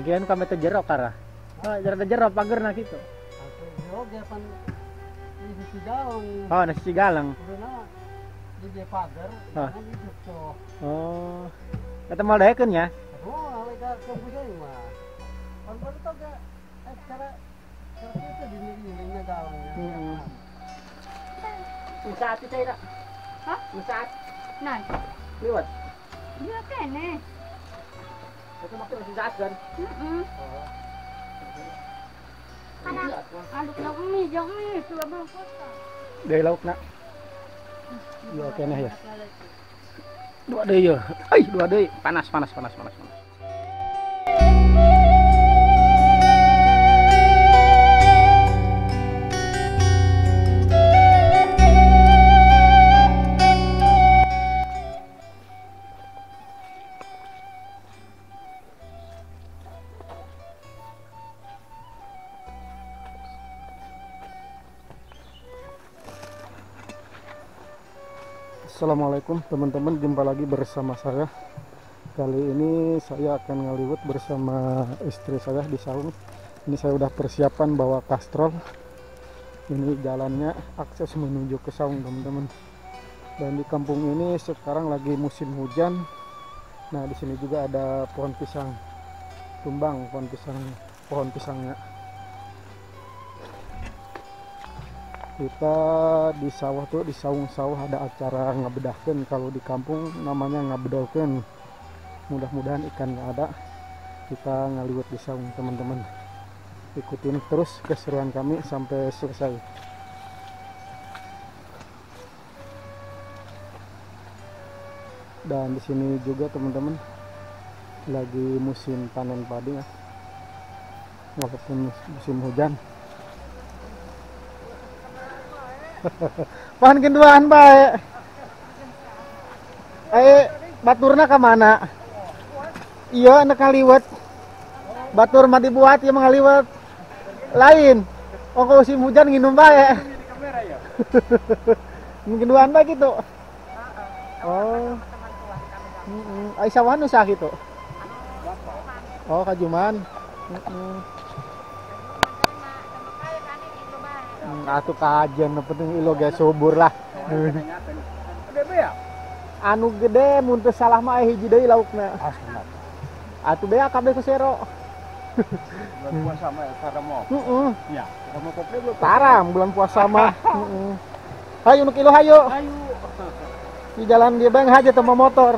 Ngian kami teh jero kara. Oh, jero pager na kitu. Jero dia pan di Cigaleng. Oh, nasi Cigaleng. Udah di dia pagar, jangan di Jogja. Oh. Eta mal daekeun nya. Oh, mereka kemudian mah. Pan baru tau gak cara itu di galangnya. Saat itu saya. Hah? Saat. Nah, Liwat. dia kene. Itu maksudnya masih saat kan? Aduk nak mie, jangan mie, sudah belum kota. Dari lauk nak. Iya kene ya. Dua deui ya. Ai, dua deui. Panas. Assalamualaikum teman-teman, jumpa lagi bersama saya. Kali ini saya akan ngaliwut bersama istri saya di saung. Ini saya udah persiapan bawa kastrol. Ini jalannya akses menuju ke saung teman-teman. Dan di kampung ini sekarang lagi musim hujan. Nah di sini juga ada pohon pisang tumbang, pohon pisangnya. Kita di sawah tuh, di saung sawah ada acara ngabedahkeun. Kalau di kampung namanya ngabedolkeun. Mudah-mudahan ikan nggak ada. Kita ngaliwut di saung teman-teman. Ikutin terus keseruan kami sampai selesai. Dan di sini juga teman-teman lagi musim panen padi ya. Walaupun musim hujan. Pohon kenduaan bae. Baturna ke mana? Iya, anak ngaliwet. Batur mah dibuat ya ngaliwet. Lain. Oh, kalau musim hujan nginum bae. Kenduaan bae gitu. Oh. Ai sawahan nu sah gitu. Oh, kajuman. Atuh kajian penting ilo ge subur lah. Anu gede mun teu salah mah hiji deui laukna. Atuh bea kabeh ku sero. Bulan puasa mah saremo. Iya, saremo kopi belum. Taram bulan puasa mah. Hayu nu kilo hayu. Ayo. Di jalan dia bang aja sama motor.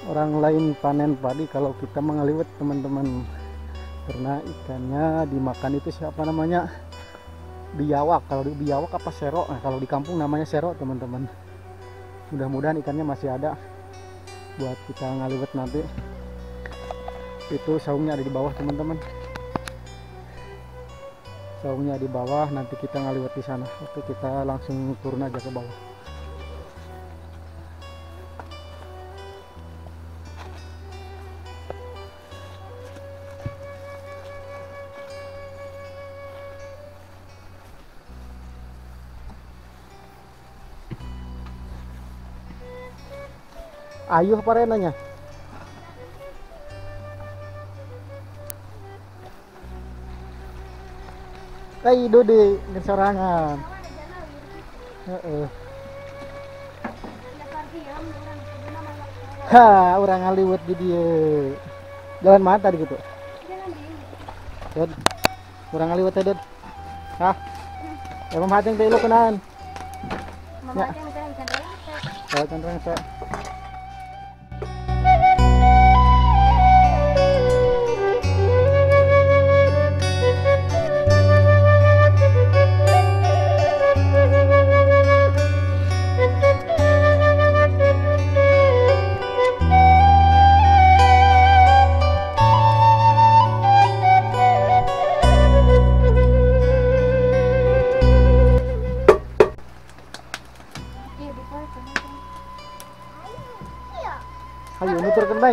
Orang lain panen padi, kalau kita mengaliwet teman-teman, karena ikannya dimakan itu siapa namanya, biawak. Kalau di biawak apa sero, nah, kalau di kampung namanya sero teman-teman. Mudah-mudahan ikannya masih ada buat kita ngaliwet nanti. Itu saungnya ada di bawah teman-teman, saungnya di bawah, nanti kita ngaliwet di sana. Oke, kita langsung turun aja ke bawah. Ayuh apa renanya? Kaido di sorangan. Ha, orang ngaliwet di dia. Jalan mana tadi gitu? Dod. Orang ngaliwet tadi. Hah? Emang hati yang lo kenalan. Ya. Oh, cendreng saya.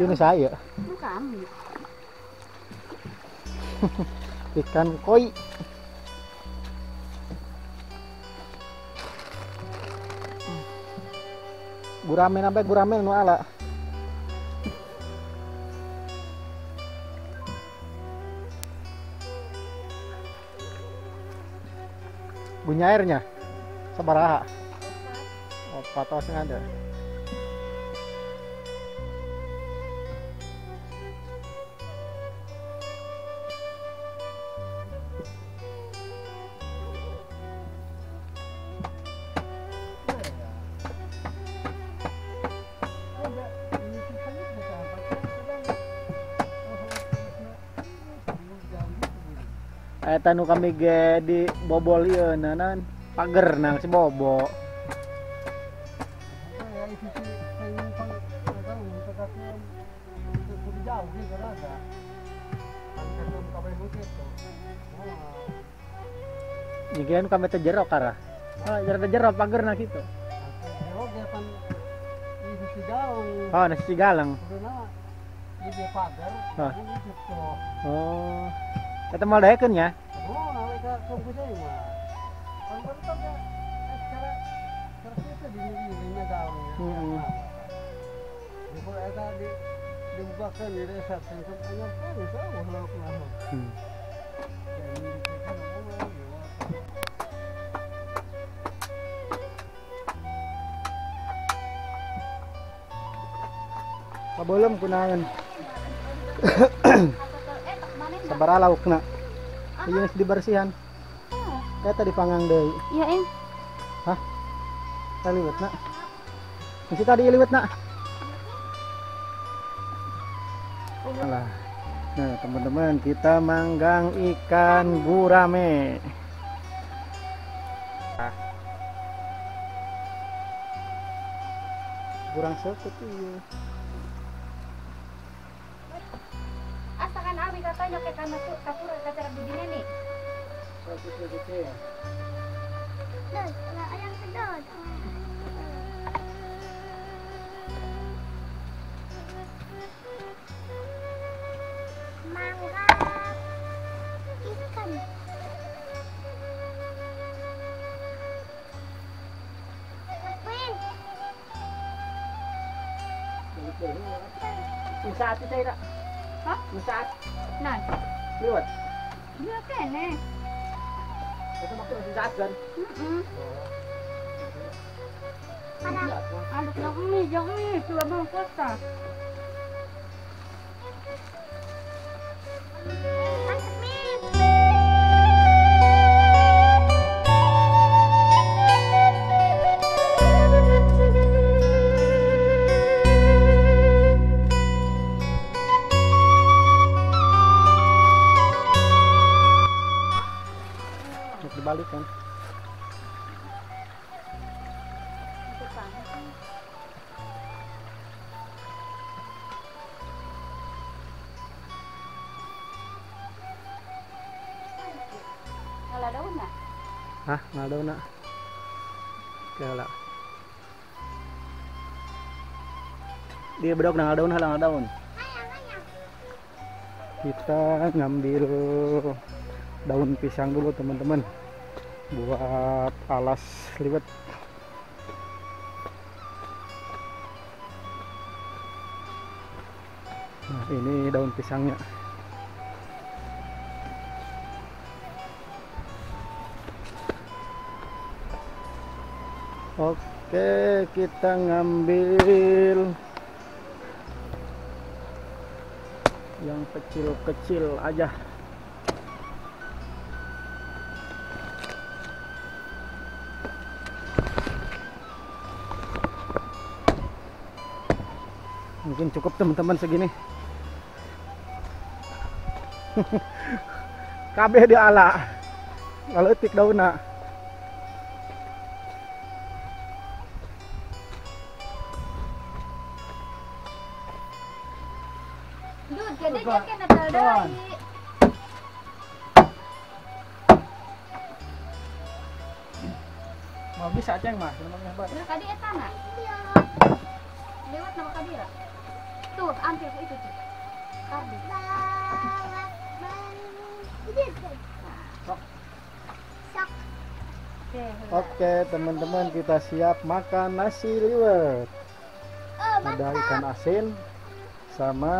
Ini saya. Itu kami. Ikan koi. Guramen apa guramen nu ala. Bunyi airnya sabaraha? Oh, patos ada. Eta nu kami ge di bobol ieu nanan pager nang si bobo. Nyigian kami teh jero kara. Oh, jero pager na kitu. Oh, nasi cigalang. Oh. Kita mau daekeun nya. Belum kunaon. Sabaraha laukna? Iya dibersihan. Kita dipanggang deui. Iya, Eng. Hah? Liwet nak. Masih tadi liwet nak. Alah. Nah, teman-teman, kita manggang ikan gurame. Kurang sekut ieu. Asakan abi katanya ke kanasur kapura kacara budine nih. Dos, ayam sedot. Mangga ikan. Saat itu saya. Hah? Saat Nah, liwat. dia kene. Itu maksudnya saat kan? Aduh, jangan nih, sudah bang kota. Dibalik kan? Kalau daun nak? Hah, nggak nak? Kela. Dia bedok nang daun halang daun. Kita ngambil daun pisang dulu teman-teman buat alas liwet. Nah, ini daun pisangnya. Oke, kita ngambil yang kecil-kecil aja. Mungkin cukup teman-teman segini. Kabeh di ala. Kalau tik daunna. Duh, jadi dia kena taldoi. Mau bisa ceng mah, namanya hebat. Udah kadi eta nak? Lewat nama kadira. Tuh, ambil itu tuh. Kardus. Oke teman-teman, kita siap makan nasi liwet. Ada ikan asin sama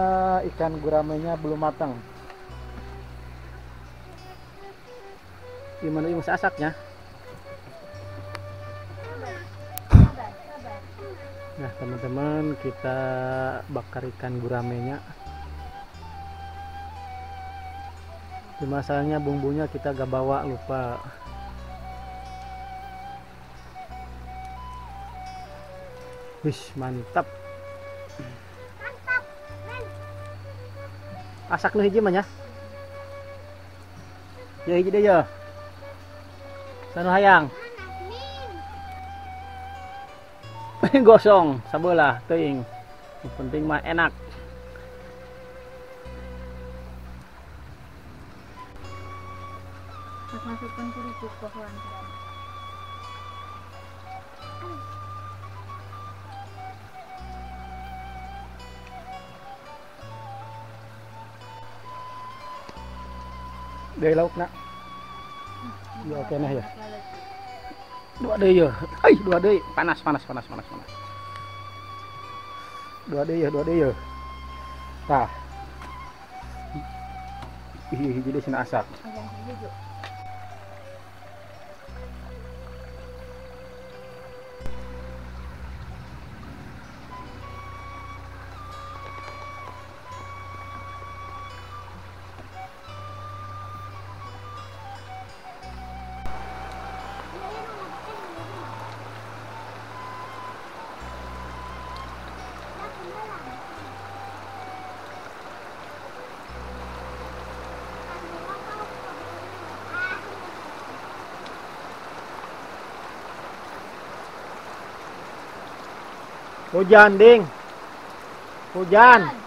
ikan guramenya belum matang. Gimana ini asaknya? Nah teman-teman, kita bakar ikan guramenya. Cuma sayangnya bumbunya kita gak bawa, lupa. Wih, mantap. Asak lu hiji mah ya. Ya hiji deh ya. Sanu hayang. Gosong sabelah teuing. Yang penting mah enak. Masukkan kerupuk pohon. Dari lauk nak. Ya oke nah ya. Dua deh ya. Dua deh. Panas. Dua deh ya. Tah. Jadi sini asak. Hujan, Ding. Hujan.